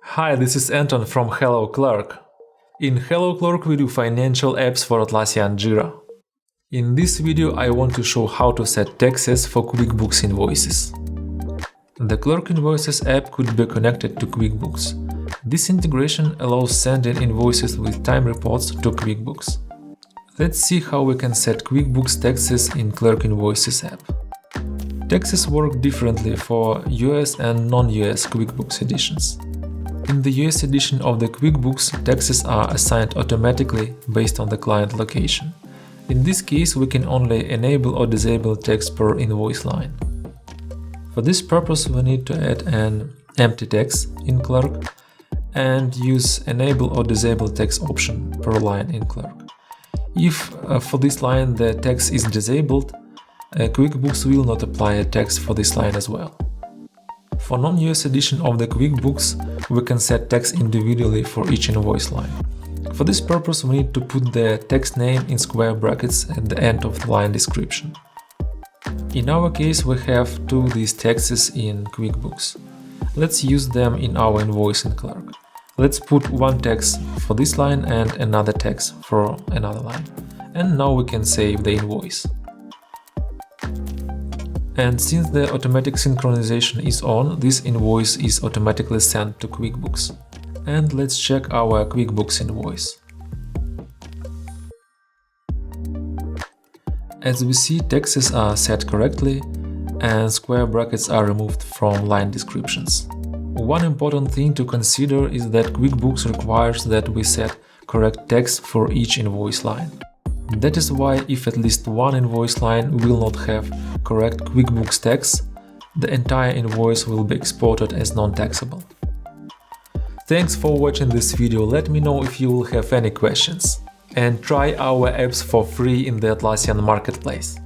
Hi, this is Anton from Hello Clerk. In Hello Clerk we do financial apps for Atlassian Jira. In this video I want to show how to set taxes for QuickBooks invoices. The Clerk Invoices app could be connected to QuickBooks. This integration allows sending invoices with time reports to QuickBooks. Let's see how we can set QuickBooks taxes in Clerk Invoices app. Taxes work differently for US and non-US QuickBooks editions. In the US edition of the QuickBooks, taxes are assigned automatically based on the client location. In this case, we can only enable or disable tax per invoice line. For this purpose, we need to add an empty tax in Clerk and use enable or disable tax option per line in Clerk. If for this line the tax is disabled, QuickBooks will not apply a tax for this line as well. For non-US edition of the QuickBooks, we can set tax individually for each invoice line. For this purpose, we need to put the tax name in square brackets at the end of the line description. In our case, we have these taxes in QuickBooks. Let's use them in our invoice in Clerk. Let's put one tax for this line and another tax for another line. And now we can save the invoice. And since the automatic synchronization is on, this invoice is automatically sent to QuickBooks. And let's check our QuickBooks invoice. As we see, taxes are set correctly and square brackets are removed from line descriptions. One important thing to consider is that QuickBooks requires that we set correct tax for each invoice line. That is why if at least one invoice line will not have correct QuickBooks tax, the entire invoice will be exported as non-taxable. Thanks for watching this video. Let me know if you will have any questions. And try our apps for free in the Atlassian marketplace.